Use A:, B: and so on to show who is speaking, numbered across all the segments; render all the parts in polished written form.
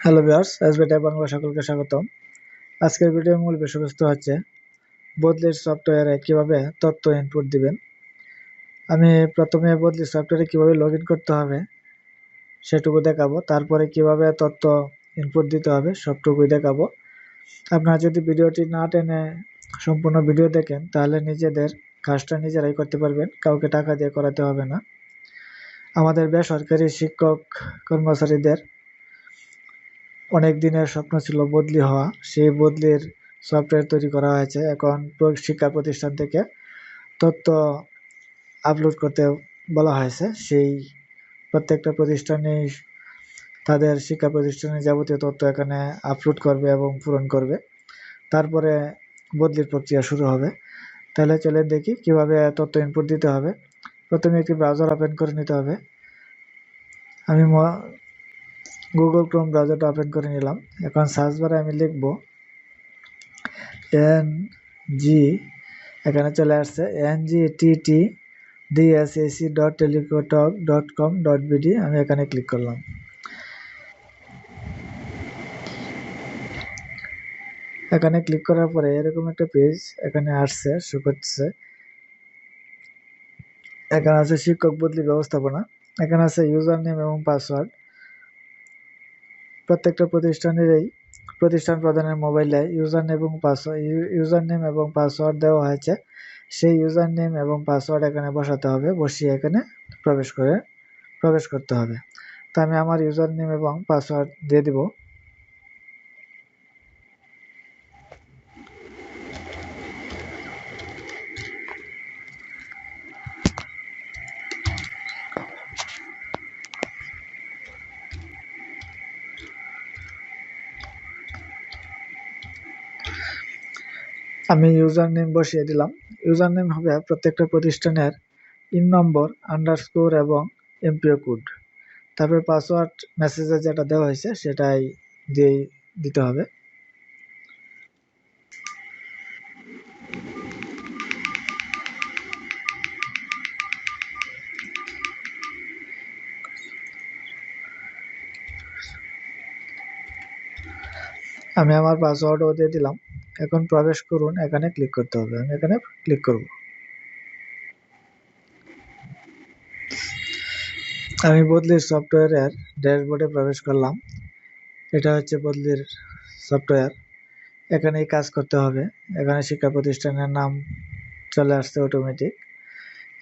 A: Hello viewers, SBT Bangla সকলকে স্বাগতম। আজকের ভিডিওর মূল বিষয়বস্তু হচ্ছে বদলির সফটওয়্যারে কিভাবে তথ্য ইনপুট দিবেন। আমি প্রথমে বদলি সফটওয়্যারে কিভাবে লগ ইন করতে হবে সেটুকু দেখাবো, তারপরে কিভাবে তথ্য ইনপুট দিতে হবে সবটুকুই দেখাবো। আপনারা যদি ভিডিওটি না টেনে সম্পূর্ণ ভিডিও দেখেন তাহলে নিজেদের কাজটা নিজেরাই করতে পারবেন, কাউকে টাকা দিয়ে করাতে হবে না। আমাদের বেসরকারি শিক্ষক কর্মচারীদের অনেক দিনের স্বপ্ন ছিল বদলি হওয়া। সেই বদলির সফটওয়্যার তৈরি করা হয়েছে। এখন শিক্ষা প্রতিষ্ঠান থেকে তথ্য আপলোড করতে বলা হয়েছে। সেই প্রত্যেকটা প্রতিষ্ঠানেই তাদের শিক্ষা প্রতিষ্ঠানের যাবতীয় তথ্য এখানে আপলোড করবে এবং পূরণ করবে। তারপরে বদলির প্রক্রিয়া শুরু হবে। তাহলে চলে দেখি কিভাবে তথ্য ইনপুট দিতে হবে। প্রথমে একটি ব্রাউজার ওপেন করে নিতে হবে। আমি গুগল ক্রোম ব্রাউজারটা ওপেন করে নিলাম। এখন সার্চ বারে আমি লিখব NG, এখানে চলে আসছে ngttdsac.telecotalk.com.bd। আমি এখানে ক্লিক করলাম। এখানে ক্লিক করার পরে এরকম একটা পেজ এখানে আসছে, শো করছে। এখানে আছে শিক্ষক বদলি ব্যবস্থাপনা, এখানে আছে ইউজার নেম এবং পাসওয়ার্ড। প্রত্যেকটা প্রতিষ্ঠান প্রধানের মোবাইলে ইউজার নেম এবং পাসওয়ার্ড দেওয়া হয়েছে। সেই ইউজার নেম এবং পাসওয়ার্ড এখানে বসাতে হবে, বসিয়ে এখানে প্রবেশ করতে হবে। তো আমি আমার ইউজার নেম এবং পাসওয়ার্ড দিয়ে দিব। আমি ইউজার নেম বসিয়ে দিলাম। ইউজার নেম হবে প্রত্যেকটা প্রতিষ্ঠানের ইন নম্বর, আন্ডারস্কোর এবং এমপিও কোড। তারপর পাসওয়ার্ড মেসেজে যেটা দেওয়া হয়েছে সেটাই দিতে হবে। আমি আমার পাসওয়ার্ডও দিয়ে দিলাম। এখন প্রবেশ করুন, এখানে ক্লিক করতে হবে। আমি এখানে ক্লিক করব। আমি বদলির সফটওয়্যারের ড্যাশবোর্ডে প্রবেশ করলাম। এটা হচ্ছে বদলির সফটওয়্যার। এখানেই কাজ করতে হবে। এখানে শিক্ষা প্রতিষ্ঠানের নাম চলে আসছে অটোমেটিক।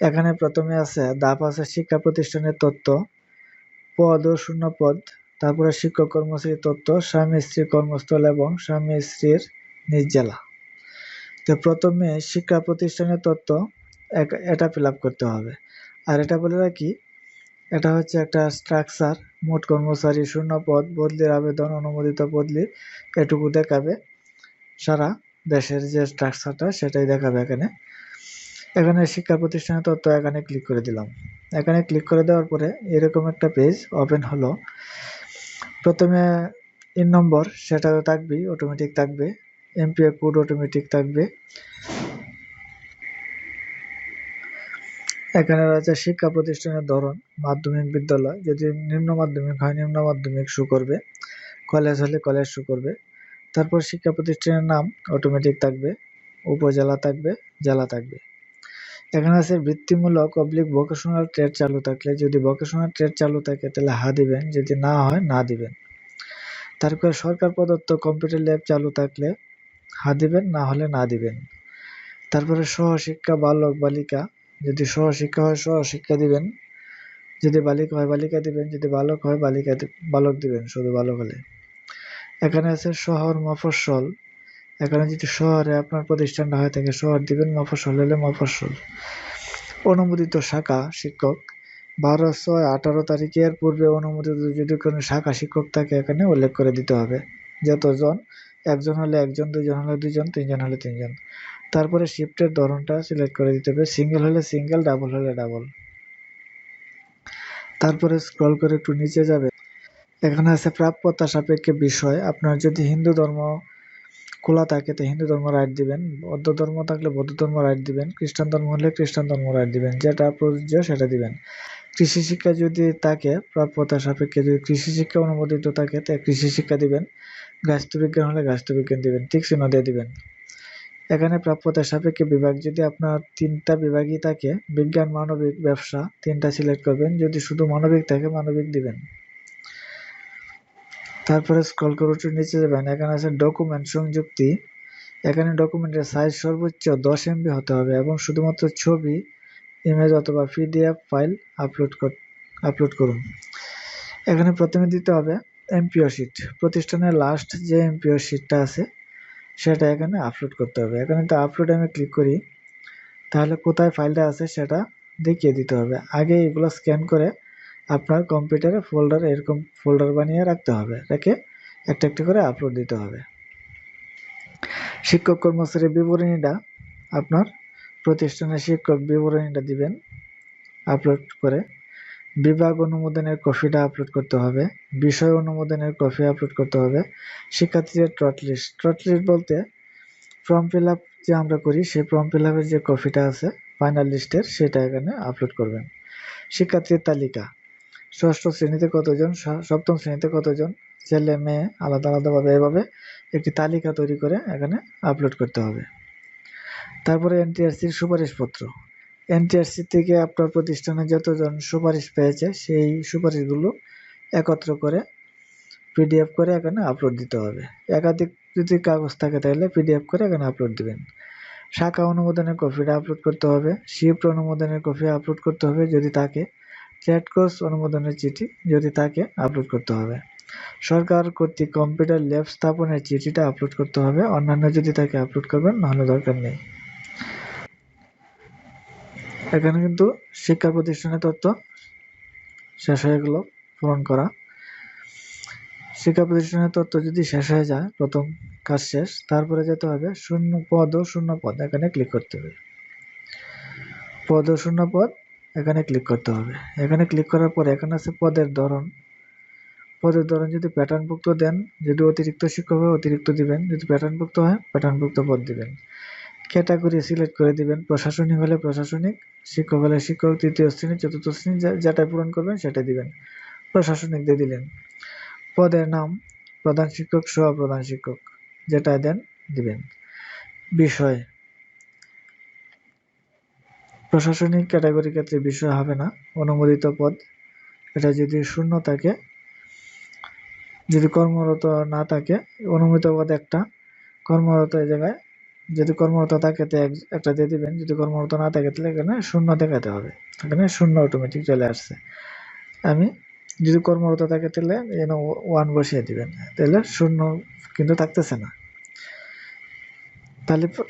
A: এখানে প্রথমে আছে ধাপ আছে শিক্ষা প্রতিষ্ঠানের তথ্য, পদ ও শূন্য পদ, তারপরে শিক্ষক কর্মচারী তথ্য, স্বামী স্ত্রী কর্মস্থল এবং স্বামী স্ত্রীর নিজ জেলা। তো প্রথমে শিক্ষা প্রতিষ্ঠানের তথ্য এটা ফিল আপ করতে হবে। আর এটা বলে রাখি, এটা হচ্ছে একটা স্ট্রাকচার। মোট কর্মচারী, শূন্য পদ, বদলির আবেদন, অনুমোদিত বদলি, এটুকু দেখাবে। সারা দেশের যে স্ট্রাকচারটা সেটাই দেখাবে এখানে শিক্ষা প্রতিষ্ঠানের তথ্য এখানে ক্লিক করে দিলাম। এখানে ক্লিক করে দেওয়ার পরে এরকম একটা পেজ ওপেন হলো। প্রথমে ইন নম্বর সেটা তো থাকবেই, অটোমেটিক থাকবে। এমপিও কোড অটোমেটিক থাকবে। এখানে রয়েছে শিক্ষা প্রতিষ্ঠানের ধরন, মাধ্যমিক বিদ্যালয়, যদি নিম্ন মাধ্যমিক হয় নিম্ন মাধ্যমিক শো করবে, কলেজ হলে কলেজ শো করবে। তারপর শিক্ষা প্রতিষ্ঠানের নাম অটোমেটিক থাকবে, উপজেলা থাকবে, জেলা থাকবে। এখানে আছে বৃত্তিমূলক ভোকেশনাল ট্রেড চালু থাকলে, যদি ভোকেশনাল ট্রেড চালু থাকে তাহলে হা দিবেন, যদি না হয় না দিবেন। তারপর সরকার প্রদত্ত কম্পিউটার ল্যাব চালু থাকলে হা দিবেন, না হলে না দিবেন। তারপরে সহশিক্ষা বালক বালিকা, যদি সহশিক্ষা হয় সহশিক্ষা দিবেন, যদি বালিকা হয় বালিকা দিবেন, যদি বালক হয় বালক দিবেন, শুধু বালক হলে। এখানে আছে শহর মফস্বল, এখানে যদি শহরে আপনার প্রতিষ্ঠানটা হয়ে থাকে শহর দিবেন, মফস্বল হলে মফস্বল। অনুমোদিত শাখা শিক্ষক 12/6/18 তারিখের পূর্বে অনুমোদিত যদি কোনো শাখা শিক্ষক থাকে এখানে উল্লেখ করে দিতে হবে। যতজন, একজন হলে একজন, দুইজন হলে দুইজন, তিনজন হলে তিনজন। তারপরে শিফটের ধরনটা সিলেক্ট করে দিতে হবে, সিঙ্গেল হলে সিঙ্গেল, ডাবল হলে ডাবল। তারপরে স্ক্রল করে একটু নিচে যাবে। এখানে আছে প্রাপ্যতা সাপেক্ষে বিষয়। আপনার যদি হিন্দু ধর্ম খোলা থাকে তো হিন্দু ধর্ম রাইট দিবেন, বৌদ্ধ ধর্ম থাকলে বৌদ্ধ ধর্ম রাইট দিবেন, খ্রিস্টান ধর্ম হলে খ্রিস্টান ধর্ম রাইট দিবেন, যেটা প্রযোজ্য সেটা দিবেন। কৃষি শিক্ষা যদি থাকে, প্রাপ্যতা সাপেক্ষে যদি কৃষি শিক্ষা অনুমোদিত থাকে তাই কৃষি শিক্ষা দিবেন, গাছবিজ্ঞান হলে গাছবিজ্ঞান দিবেন, ঠিক চিহ্ন দিয়ে দিবেন। এখানে প্রাপ্যতা সাপেক্ষে বিভাগ যদি আপনার 3টা বিভাগই থাকে, বিজ্ঞান, মানবিক, ব্যবসা, 3টা সিলেক্ট করবেন। যদি শুধু মানবিক থাকে মানবিক দিবেন। তারপরে স্ক্রল করে একটু নিচে যাবেন, এখানে আছে ডকুমেন্ট সংযুক্তি। এখানে ডকুমেন্টের সাইজ সর্বোচ্চ 10 MB হতে হবে এবং শুধুমাত্র ছবি, ইমেজ অথবা PDF ফাইল আপলোড করুন। এখানে প্রথমে দিতে হবে এমপিও শিট, প্রতিষ্ঠানের লাস্ট যে এমপিও শিটটা আছে সেটা এখানে আপলোড করতে হবে। এখানে তো আপলোড আমি ক্লিক করি, তাহলে কোথায় ফাইলটা আছে সেটা দেখিয়ে দিতে হবে। আগে এগুলো স্ক্যান করে আপনার কম্পিউটারে এরকম ফোল্ডার বানিয়ে রাখতে হবে, রেখে একটা একটা করে আপলোড দিতে হবে। শিক্ষক কর্মচারীর বিবরণীটা আপনার প্রতিষ্ঠানের শিক্ষক বিবরণীটা দিবেন আপলোড করে। বিভাগ অনুমোদনের কপিটা আপলোড করতে হবে, বিষয় অনুমোদনের কপি আপলোড করতে হবে। শিক্ষার্থীদের ট্রটলিস্ট বলতে ফর্ম ফিল আপ যে আমরা করি সেই ফর্ম ফিল আপের যে কপিটা আছে ফাইনাল লিস্টের, সেটা এখানে আপলোড করবেন। শিক্ষার্থীর তালিকা, ষষ্ঠ শ্রেণীতে কতজন, সপ্তম শ্রেণীতে কতজন, ছেলে মেয়ে আলাদা আলাদাভাবে এভাবে একটি তালিকা তৈরি করে এখানে আপলোড করতে হবে। তারপরে এনটিআরসির সুপারিশপত্র, এনটিআরসি থেকে আপনার প্রতিষ্ঠানে যতজন সুপারিশ পেয়েছে সেই সুপারিশগুলো একত্র করে PDF করে এখানে আপলোড দিতে হবে। একাধিক যদি কাগজ থাকে তাহলে PDF করে এখানে আপলোড দিবেন। শাখা অনুমোদনের কপিটা আপলোড করতে হবে, শিফট অনুমোদনের কপি আপলোড করতে হবে যদি থাকে, ট্রেড কোর্স অনুমোদনের চিঠি যদি থাকে আপলোড করতে হবে। সরকার কর্তৃক কম্পিউটার ল্যাব স্থাপনের চিঠিটা আপলোড করতে হবে, অন্যান্য যদি থাকে আপলোড করবেন, নাহলে দরকার নেই। এখানে কিন্তু শিক্ষা প্রতিষ্ঠানের তথ্য শেষ হয়ে গেল পূরণ করা। শিক্ষা প্রতিষ্ঠানের তথ্য যদি শেষ হয়ে যায়, প্রথম কাজ শেষ, তারপরে যেতে হবে শূন্য পদ, এখানে ক্লিক করতে হবে। পদ ও শূন্য পদ এখানে ক্লিক করতে হবে। এখানে ক্লিক করার পর এখানে আছে পদের ধরন যদি প্যাটার্নভুক্ত দেন, যদি অতিরিক্ত শিক্ষক হয় অতিরিক্ত দিবেন, যদি প্যাটার্নভুক্ত হয় প্যাটার্নভুক্ত পদ দিবেন। ক্যাটাগরি সিলেক্ট করে দিবেন, প্রশাসনিক হলে প্রশাসনিক, শিক্ষক হলে শিক্ষক, তৃতীয় শ্রেণী, চতুর্থ শ্রেণী যেটা পূরণ করবেন সেটা দিবেন, প্রশাসনিক দিয়ে দিলেন। পদের নাম প্রধান শিক্ষক, সহপ্রধান শিক্ষক, যেটা দেন দিবেন। বিষয়, প্রশাসনিক ক্যাটাগরি ক্ষেত্রে বিষয় হবে না, অনুমোদিত পদ, এটা যদি শূন্য থাকে, যদি কর্মরত না থাকে, অনুমোদিত পদ একটা, কর্মরত এই জায়গায় যদি কর্মরত থাকে তো একটা দিয়ে দিবেন, যদি কর্মরত না থাকে তাহলে এখানে শূন্য দেখাতে হবে। এখানে শূন্য অটোমেটিক চলে আসছে। আমি যদি কর্মরত থাকে তাহলে 1 বসিয়ে দিবেন, তাহলে শূন্য কিন্তু থাকতেছে না।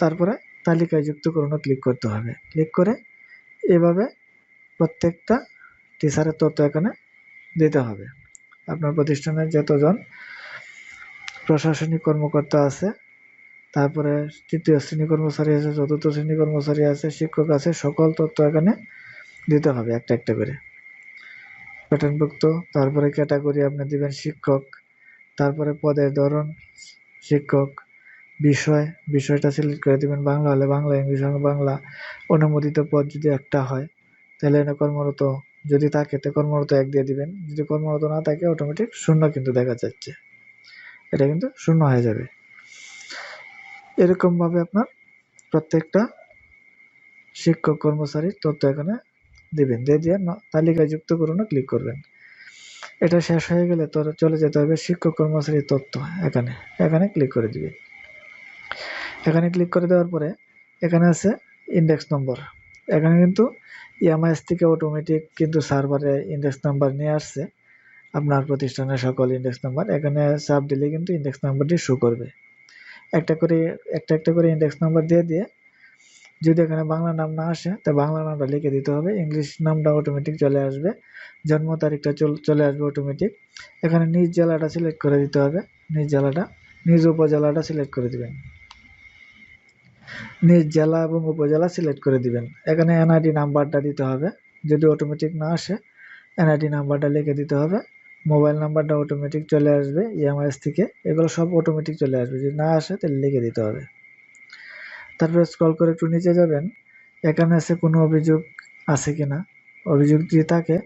A: তারপরে তালিকায় যুক্ত করুন ক্লিক করতে হবে। ক্লিক করে এভাবে প্রত্যেকটা টিচারের তথ্য এখানে দিতে হবে। আপনার প্রতিষ্ঠানে যতজন প্রশাসনিক কর্মকর্তা আছে, তারপরে তৃতীয় শ্রেণী কর্মচারী আছে, চতুর্থ শ্রেণী কর্মচারী আছে, শিক্ষক আছে, সকল তথ্য এখানে দিতে হবে একটা একটা করে। প্যাটার্নভুক্ত, তারপরে ক্যাটাগরি আপনি দিবেন শিক্ষক, তারপরে পদের ধরন শিক্ষক, বিষয়টা সিলেক্ট করে দিবেন, বাংলা হলে বাংলা, ইংলিশ হলে বাংলা, অনুমোদিত পদ যদি একটা হয় তাহলে এনে কর্মরত যদি থাকে তো কর্মরত 1 দিয়ে দিবেন, যদি কর্মরত না থাকে অটোমেটিক শূন্য কিন্তু দেখা যাচ্ছে, এটা কিন্তু শূন্য হয়ে যাবে। এরকম ভাবে আপনার প্রত্যেকটা শিক্ষক কর্মচারীর তথ্য এখানে দিবেন, দিয়ে তালিকায় যুক্ত করুন ক্লিক করবেন। এটা শেষ হয়ে গেলে তো চলে যেতে হবে শিক্ষক কর্মচারীর তথ্য, এখানে ক্লিক করে দিবেন। এখানে ক্লিক করে দেওয়ার পরে এখানে আছে ইন্ডেক্স নম্বর। এখানে কিন্তু EMIS থেকে অটোমেটিক কিন্তু সার্ভারে ইন্ডেক্স নাম্বার নিয়ে আসছে, আপনার প্রতিষ্ঠানের সকল ইন্ডেক্স নাম্বার। এখানে চাপ দিলে কিন্তু ইন্ডেক্স নাম্বারটি শো করবে। একটা করে ইন্ডেক্স নাম্বার দিয়ে যদি এখানে বাংলা নাম না আসে তো বাংলা নামটা লিখে দিতে হবে, ইংলিশ নামটা অটোমেটিক চলে আসবে, জন্ম তারিখটা চলে আসবে অটোমেটিক। এখানে নিজ জেলাটা সিলেক্ট করে দিতে হবে, নিজ উপজেলাটা সিলেক্ট করে দিবেন, নিজ জেলা এবং উপজেলা সিলেক্ট করে দিবেন। এখানে NID নাম্বারটা দিতে হবে, যদি অটোমেটিক না আসে NID নাম্বারটা লিখে দিতে হবে। মোবাইল নাম্বারটা অটোমেটিক চলে আসবে EMIS থেকে, এগুলো সব অটোমেটিক চলে আসবে, যদি না আসে তাহলে লিখে দিতে হবে। তারপরে স্ক্রল করে একটু নিচে যাবেন, এখানে আছে কোনো অভিযোগ আছে কিনা, অভিযোগ যদি থাকে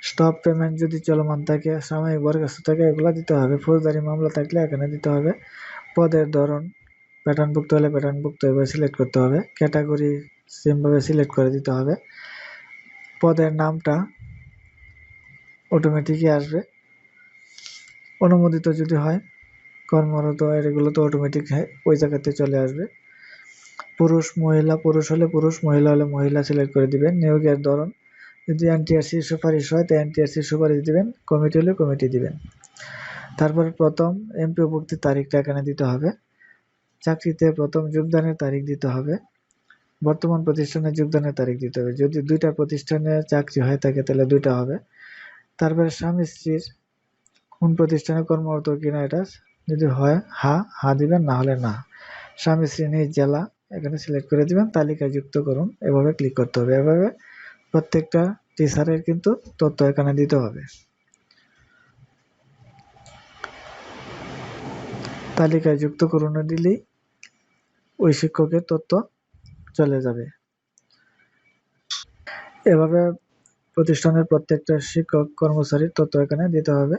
A: স্টপ পেমেন্ট যদি চলমান থাকে, সাময়িক বরখাস্ত থাকে, এগুলো দিতে হবে। ফৌজদারি মামলা থাকলে এখানে দিতে হবে। পদের ধরন প্যাটার্নভুক্ত হলে প্যাটার্নভুক্ত এভাবে সিলেক্ট করতে হবে। ক্যাটাগরি সেমভাবে সিলেক্ট করে দিতে হবে। পদের নামটা অটোমেটিকই আসবে। অনুমোদিত যদি হয় কর্মরত, এগুলো তো অটোমেটিক ওই জায়গাতে চলে আসবে। পুরুষ মহিলা, পুরুষ হলে পুরুষ, মহিলা হলে মহিলা সিলেক্ট করে দিবেন। নিয়োগের ধরন যদি এনটিআরসি সুপারিশ হয় তো এনটিআরসি সুপারিশ দিবেন, কমিটি হলে কমিটি দিবেন। তারপর প্রথম এমপিও ভুক্তির তারিখটা এখানে দিতে হবে। চাকরিতে প্রথম যোগদানের তারিখ দিতে হবে। বর্তমান প্রতিষ্ঠানে যোগদানের তারিখ দিতে হবে। যদি দুইটা প্রতিষ্ঠানে চাকরি হয়ে থাকে তাহলে দুইটা হবে। তারপরে স্বামী স্ত্রীর কোন প্রতিষ্ঠানে কর্মরত কিনা এটা যদি হয় হা দিবেন, না হলে না। স্বামী স্ত্রী নিজ জেলা এখানে সিলেক্ট করে দিবেন। তালিকায় যুক্ত করুন, এভাবে ক্লিক করতে হবে। এভাবে প্রত্যেকটা টিচারের কিন্তু তথ্য এখানে দিতে হবে। তালিকায় যুক্ত করুন দিলেই ওই শিক্ষকের তথ্য চলে যাবে। এভাবে প্রতিষ্ঠানের প্রত্যেকটা শিক্ষক কর্মচারীর তথ্য এখানে দিতে হবে।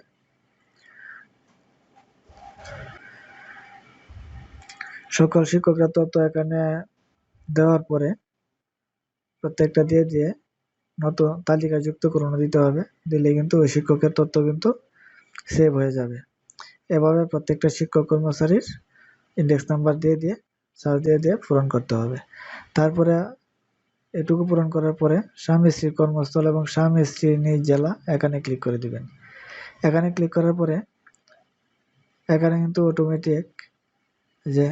A: সকল শিক্ষকরা তথ্য এখানে দেওয়ার পরে প্রত্যেকটা দিয়ে নতুন তালিকায় যুক্ত করুন দিতে হবে। দিলে কিন্তু ওই শিক্ষকের তথ্য কিন্তু সেভ হয়ে যাবে। এভাবে প্রত্যেকটা শিক্ষক কর্মচারীর ইন্ডেক্স নাম্বার দিয়ে সার্চ দিয়ে পূরণ করতে হবে। তারপরে এটুকু পূরণ করার পরে স্বামী স্ত্রীর কর্মস্থল এবং স্বামী স্ত্রীর নিজ জেলা এখানে ক্লিক করে দিবেন। এখানে ক্লিক করার পরে এখানে কিন্তু অটোমেটিক যে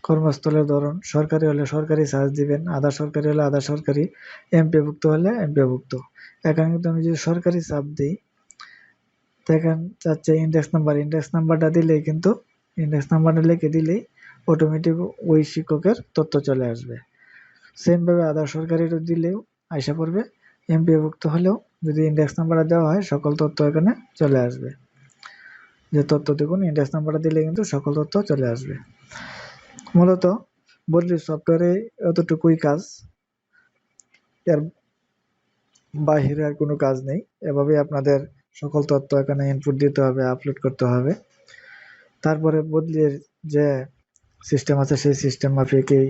A: কর্মস্থলের ধরন সরকারি হলে সরকারি সার্চ দিবেন, আধা সরকারি হলে আধা সরকারি, এমপিওভুক্ত হলে এমপিওভুক্ত। এখানে কিন্তু আমি যদি সরকারি চাপ দিই তো এখানে চাচ্ছে ইন্ডেক্স নাম্বারটা দিলেই কিন্তু ইন্ডেক্স নাম্বারটা লিখে দিলেই অটোমেটিক ওই শিক্ষকের তথ্য চলে আসবে। সেমভাবে আধা সরকারিটা দিলেও আইসা পড়বে। এমপিওভুক্ত হলেও যদি ইন্ডেক্স নাম্বারটা দেওয়া হয় সকল তথ্য এখানে চলে আসবে। যে তথ্য দেখুন ইন্ডেক্স নাম্বারটা দিলে কিন্তু সকল তথ্য চলে আসবে। মূলত বদলি সফটওয়্যারে এতটুকুই কাজ, এর বাহিরে আর কোনো কাজ নেই। এভাবেই আপনাদের সকল তথ্য এখানে ইনপুট দিতে হবে, আপলোড করতে হবে। তারপরে বদলির যে সিস্টেম আছে সেই সিস্টেম মাফিকই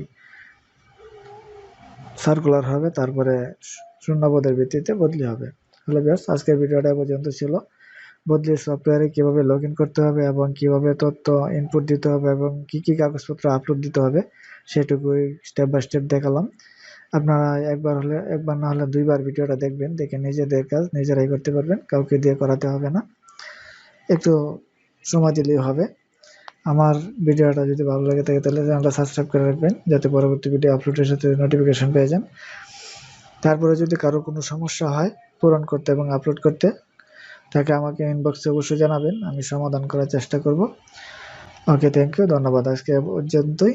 A: সার্কুলার হবে, তারপরে শূন্যপদের ভিত্তিতে বদলি হবে। হ্যালো ভিউয়ার্স, আজকের ভিডিওটা পর্যন্ত ছিল। বদলির সফটওয়্যারে কিভাবে লগ ইন করতে হবে এবং কিভাবে তথ্য ইনপুট দিতে হবে এবং কি কাগজপত্র আপলোড দিতে হবে সেটুকুই স্টেপ বাই স্টেপ দেখালাম। আপনারা একবার না হলে দুইবার ভিডিওটা দেখবেন, দেখে নিজেদের কাজ নিজেরাই করতে পারবেন, কাউকে দিয়ে করাতে হবে না। একটু সময় দিলেই হবে। আমার ভিডিওটা যদি ভালো লাগে থাকে তাহলে চ্যানেলটা সাবস্ক্রাইব করে রাখবেন যাতে পরবর্তী ভিডিও আপলোডের সাথে নোটিফিকেশন পেয়ে যান। তারপরে যদি কারো কোনো সমস্যা হয় পূরণ করতে এবং আপলোড করতে, তাকে আমাকে ইনবক্সে অবশ্যই জানাবেন, আমি সমাধান করার চেষ্টা করব। ওকে, থ্যাংক ইউ, ধন্যবাদ। আজকে পর্যন্তই।